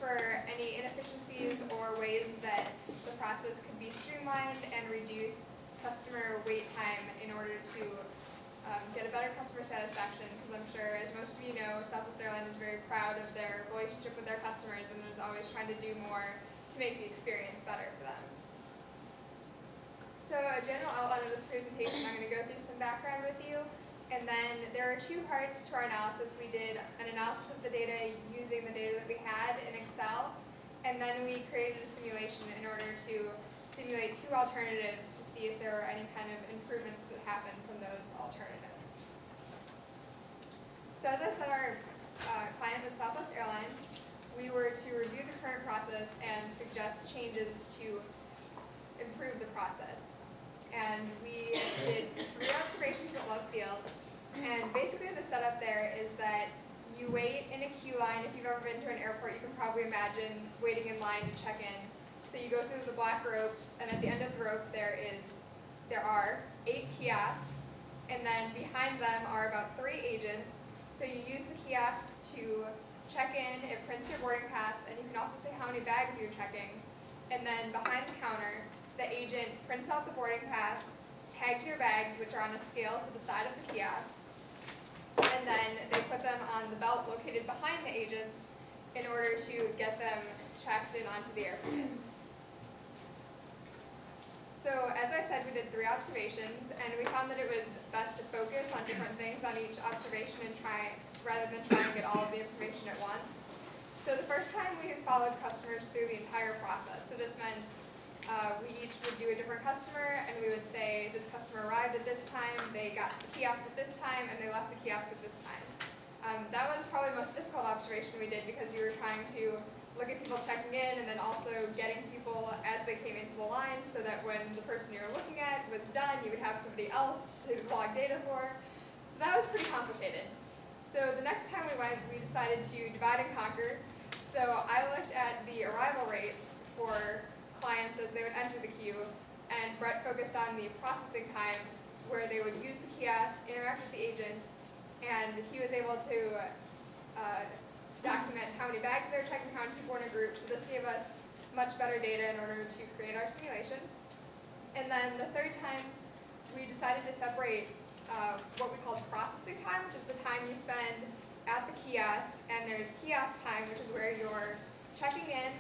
for any inefficiencies or ways that the process could be streamlined and reduce customer wait time in order to get a better customer satisfaction, because I'm sure, as most of you know, Southwest Airlines is very proud of their relationship with their customers and is always trying to do more to make the experience better for them. So a general outline of this presentation, I'm going to go through some background with you, and then there are two parts to our analysis. We did an analysis of the data using the data that we had in Excel, and then we created a simulation in order to simulate two alternatives to see if there were any kind of improvements that happened from those alternatives. So as I said, our client was Southwest Airlines. We were to review the current process and suggest changes to improve the process. And we did 3 observations at Love Field. And basically the setup there is that you wait in a queue line. If you've ever been to an airport, you can probably imagine waiting in line to check in. So you go through the black ropes, and at the end of the rope there are 8 kiosks, and then behind them are about 3 agents. So you use the kiosk to check in, it prints your boarding pass, and you can also say how many bags you're checking. And then behind the counter, the agent prints out the boarding pass, tags your bags, which are on a scale to the side of the kiosk, and then they put them on the belt located behind the agents in order to get them checked in onto the airplane. So as I said, we did 3 observations, and we found that it was best to focus on different things on each observation and rather than trying to get all of the information at once. So the first time we followed customers through the entire process. So this meant we each would do a different customer, and we would say this customer arrived at this time, they got to the kiosk at this time, and they left the kiosk at this time. That was probably the most difficult observation we did, because you were trying to look at people checking in and then also getting people as they came into the line, so that when the person you were looking at was done, you would have somebody else to log data for. So that was pretty complicated. So the next time we went, we decided to divide and conquer. So I looked at the arrival rates for clients as they would enter the queue, and Brett focused on the processing time, where they would use the kiosk, interact with the agent, and he was able to document how many bags they were checking, how many people were in a group. So this gave us much better data in order to create our simulation. And then the third time, we decided to separate what we called processing time, which is the time you spend at the kiosk, and there's kiosk time, which is where you're checking in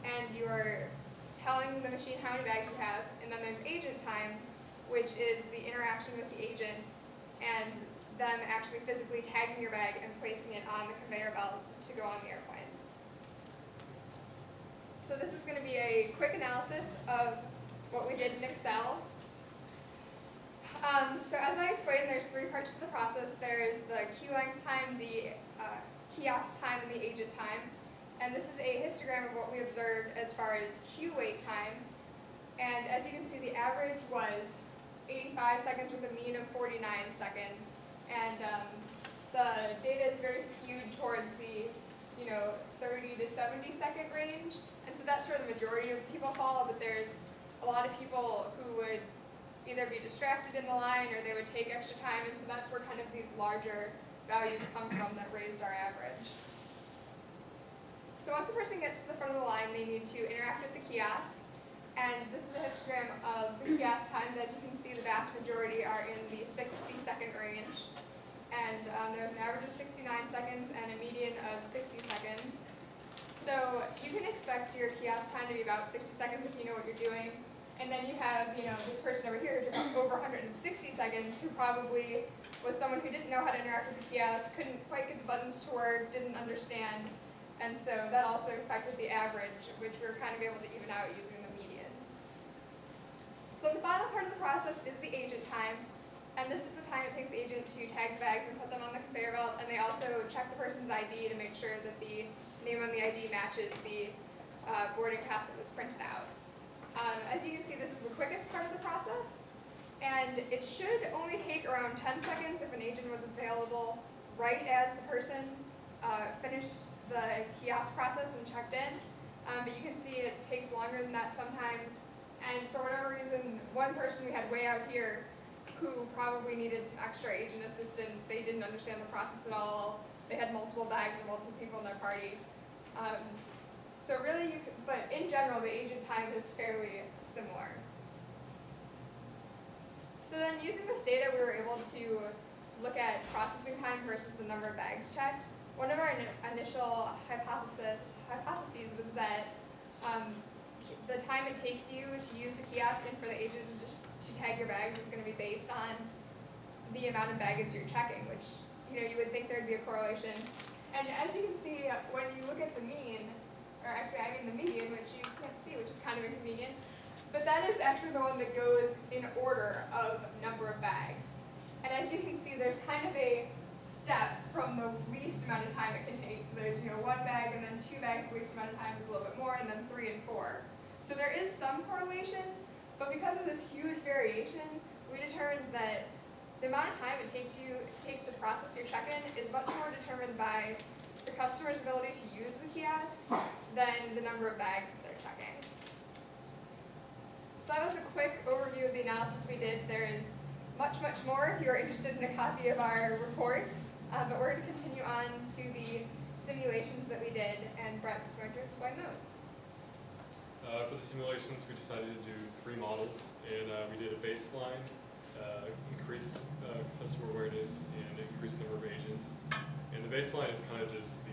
and you're telling the machine how many bags you have, and then there's agent time, which is the interaction with the agent and them actually physically tagging your bag and placing it on the conveyor belt to go on the airplane. So this is going to be a quick analysis of what we did in Excel. So as I explained, there's 3 parts to the process. There's the queue length time, the kiosk time, and the agent time. And this is a histogram of what we observed as far as queue wait time. And as you can see, the average was 85 seconds with a mean of 49 seconds. And the data is very skewed towards the 30 to 70 second range. And so that's where the majority of people fall, but there's a lot of people who would either be distracted in the line or they would take extra time. And so that's where kind of these larger values come from that raised our average. So once a person gets to the front of the line, they need to interact with the kiosk. And this is a histogram of the kiosk times. As you can see, the vast majority are in the 60-second range. And there's an average of 69 seconds and a median of 60 seconds. So you can expect your kiosk time to be about 60 seconds if you know what you're doing. And then you have, this person over here who took over 160 seconds, who probably was someone who didn't know how to interact with the kiosk, couldn't quite get the buttons to work, didn't understand. And so that also affected the average, which we were kind of able to even out using the median. So the final part of the process is the agent time. And this is the time it takes the agent to tag the bags and put them on the conveyor belt. And they also check the person's ID to make sure that the name on the ID matches the boarding pass that was printed out. As you can see, this is the quickest part of the process. And it should only take around 10 seconds if an agent was available right as the person finished the kiosk process and checked in. But you can see it takes longer than that sometimes. And for whatever reason, one person we had way out here who probably needed some extra agent assistance, they didn't understand the process at all. They had multiple bags and multiple people in their party. So really, but in general, the agent time is fairly similar. So then using this data, we were able to look at processing time versus the number of bags checked. One of our initial hypotheses was that the time it takes you to use the kiosk and for the agent to tag your bags is going to be based on the amount of baggage you're checking, which you would think there'd be a correlation. And as you can see, when you look at the mean, or actually I mean the median, which you can't see, which is kind of inconvenient, but that is actually the one that goes in order of number of bags. And as you can see, there's kind of a step from the least amount of time it can take. So there's 1 bag and then 2 bags, the least amount of time is a little bit more, and then 3 and 4. So there is some correlation, but because of this huge variation, we determined that the amount of time it takes to process your check-in is much more determined by the customer's ability to use the kiosk than the number of bags that they're checking. So that was a quick overview of the analysis we did. There is much, much more if you're interested in a copy of our report, but we're going to continue on to the simulations that we did, and Brett is going to explain those. For the simulations, we decided to do 3 models, and we did a baseline, increase customer awareness, and increase number of agents. And the baseline is kind of just the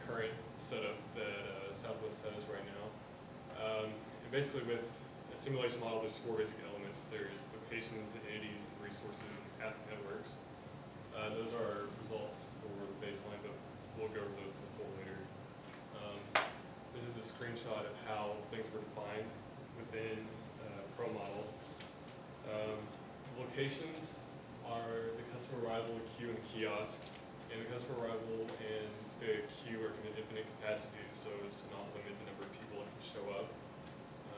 current setup that Southwest has right now. And basically with a simulation model, there's 4 basic elements. There's locations, the entities, the resources, and the path networks. Those are our results for the baseline, but we'll go over those in full later. This is a screenshot of how things were defined within Pro Model. Locations are the customer arrival, queue, and kiosk. And the customer arrival and the queue are given infinite capacity so as to not limit the number of people that can show up.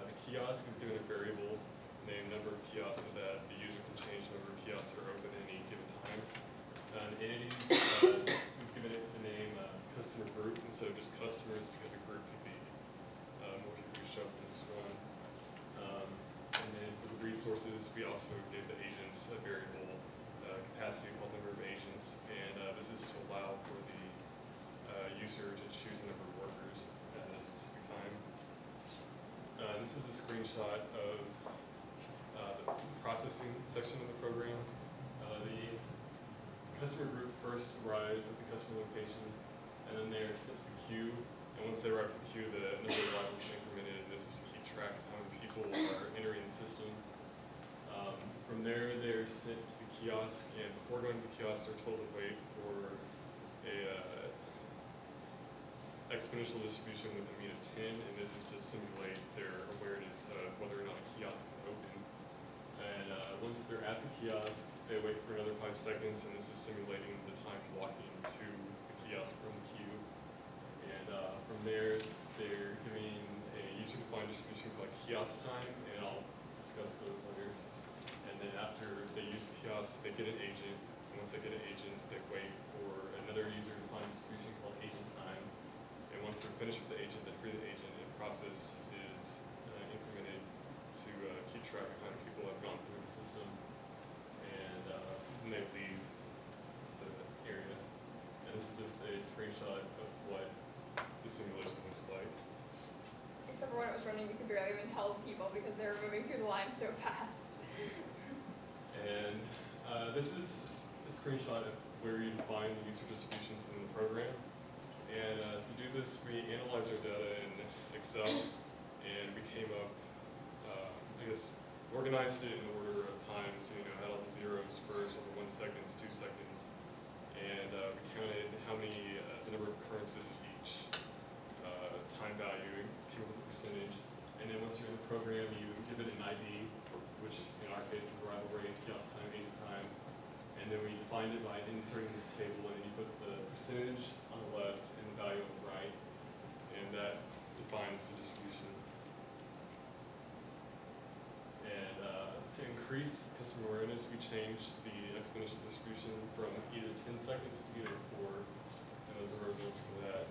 The kiosk is given a variable named number of kiosks so that the user can change the number of kiosks that are open at any given time. Entities, we've given it the name customer group, and so just customers because a group could be more people who show up in this one. And then for the resources, we also gave the agents a variable capacity called number of agents, and this is to allow for the user to choose a number of workers at a specific time. This is a screenshot of the processing section of the program. The customer group first arrives at the customer location, and then they are sent to the queue. And once they arrive at the queue, the number of arrivals is incremented, and this is to keep track of how many people are entering the system. From there, they're sent to the kiosk, and before going to the kiosk, they're told to wait for a exponential distribution with a mean of 10, and this is to simulate their awareness of whether or not a kiosk is open. And once they're at the kiosk, they wait for another 5 seconds, and this is simulating the time walking to the kiosk from the queue. And from there, they're giving a user-defined distribution called kiosk time, and I'll discuss those later. And then after they use the kiosk, they get an agent, and once they get an agent, they wait for another user-defined distribution called agent time. And once they're finished with the agent, they free the agent, and the process is incremented to keep track of how many people have gone through the system, and then they leave the area. And this is just a screenshot of what the simulation looks like. Except for when it was running, you could barely even tell the people because they were moving through the line so fast. And this is a screenshot of where you define the user distributions within the program. And to do this, we analyzed our data in Excel, and we came up, organized it in order of time. So, had all the zeros first, over 1 second, 2 seconds. And we counted how many, the number of occurrences of each time value, came up with a percentage. And then once you're in the program, you give it an ID, which in our case was arrival rate, kiosk time, agent time. And then we defined it by inserting this table, and then you put the percentage on the left and the value on the right, and that defines the distribution. And to increase customer awareness, we changed the exponential distribution from either 10 seconds to either 4, and those are our results for that.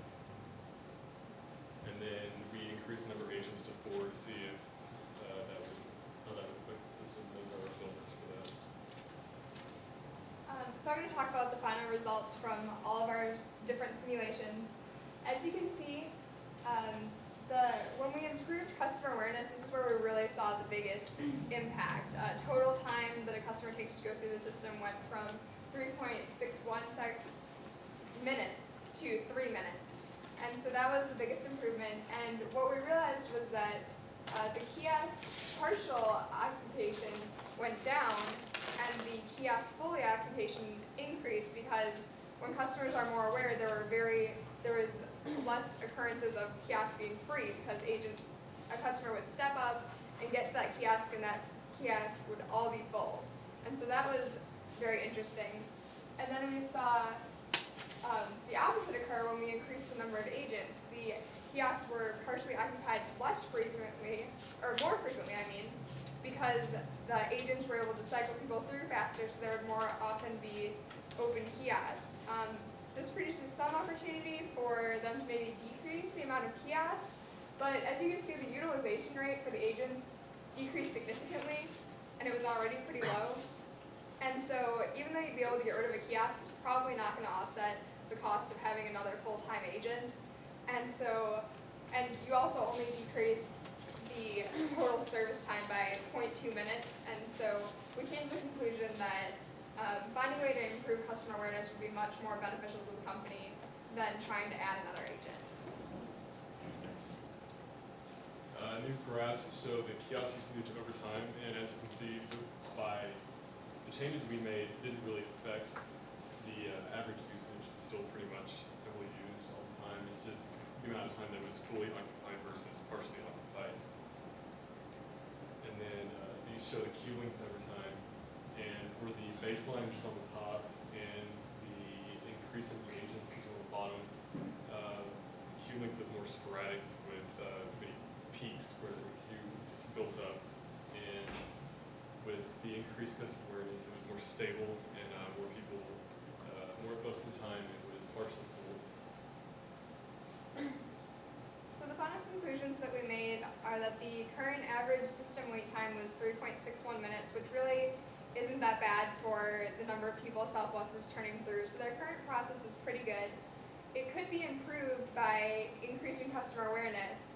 And then we increased the number of agents to 4 to see if how that would affect the system. Those are our results for that. So I'm going to talk about the final results from all of our different simulations. As you can see, customer awareness, this is where we really saw the biggest impact. Total time that a customer takes to go through the system went from 3.61 minutes to 3 minutes. And so that was the biggest improvement. And what we realized was that the kiosk partial occupation went down and the kiosk fully occupation increased, because when customers are more aware, there was less occurrences of kiosk being free, because a customer would step up and get to that kiosk, and that kiosk would all be full. And so that was very interesting. And then we saw the opposite occur when we increased the number of agents. The kiosks were partially occupied less frequently, or more frequently, I mean, because the agents were able to cycle people through faster, so there would more often be open kiosks. This produces some opportunity for them to maybe decrease the amount of kiosks, but as you can see, the utilization rate for the agents decreased significantly, and it was already pretty low. And so even though you'd be able to get rid of a kiosk, it's probably not going to offset the cost of having another full-time agent. And you also only decrease the total service time by 0.2 minutes. And so we came to the conclusion that finding a way to improve customer awareness would be much more beneficial to the company than trying to add another agent. These graphs show the kiosk usage over time, and as you can see, by the changes we made, it didn't really affect the average usage. It's still pretty much heavily used all the time. It's just the amount of time that was fully occupied versus partially occupied. And then these show the queue length over time. And for the baseline, which is on the top, and the increase in reagent, which is on the bottom, the queue length was more sporadic with many peaks where the queue is built up. And with the increased customer awareness, it was more stable, and more people, most of the time, it was partially full. So the final conclusions that we made are that the current average system wait time was 3.61 minutes, which really isn't that bad for the number of people Southwest is turning through. So their current process is pretty good. It could be improved by increasing customer awareness.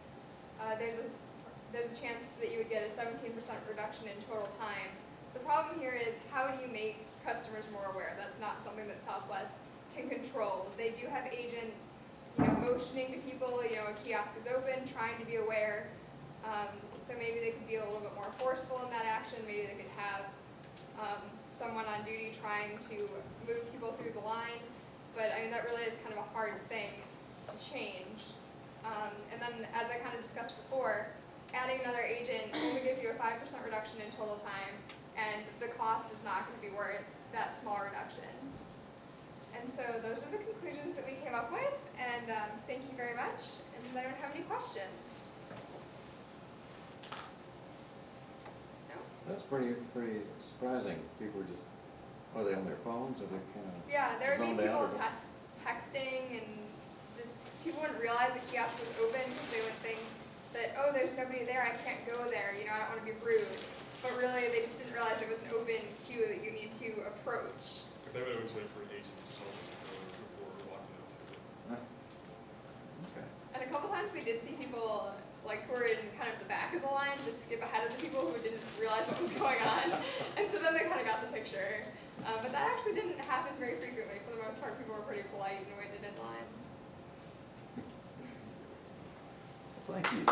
There's a chance that you would get a 17% reduction in total time. The problem here is, how do you make customers more aware? That's not something that Southwest can control. They do have agents, motioning to people, a kiosk is open, trying to be aware. So maybe they could be a little bit more forceful in that action. Maybe they could have someone on duty trying to move people through the line. But I mean, that really is kind of a hard thing to change. And then, as I kind of discussed before, adding another agent only gives you a 5% reduction in total time, and the cost is not going to be worth that small reduction. And so those are the conclusions that we came up with, and thank you very much. And does anyone have any questions? No? That's pretty surprising. People were just, are they on their phones, or they kind of Yeah, there would zoned be people out, or- texting, and just people wouldn't realize the kiosk was open because they would think that, oh, there's nobody there, I can't go there, I don't want to be rude. But really, they just didn't realize it was an open queue that you need to approach. They would always wait for an agent to tell them to go before walking up to it. Okay. And a couple times we did see people who were in kind of the back of the line just skip ahead of the people who didn't realize what was going on. And so then they kind of got the picture. But that actually didn't happen very frequently. For the most part, people were pretty polite and waited in line. Thank you.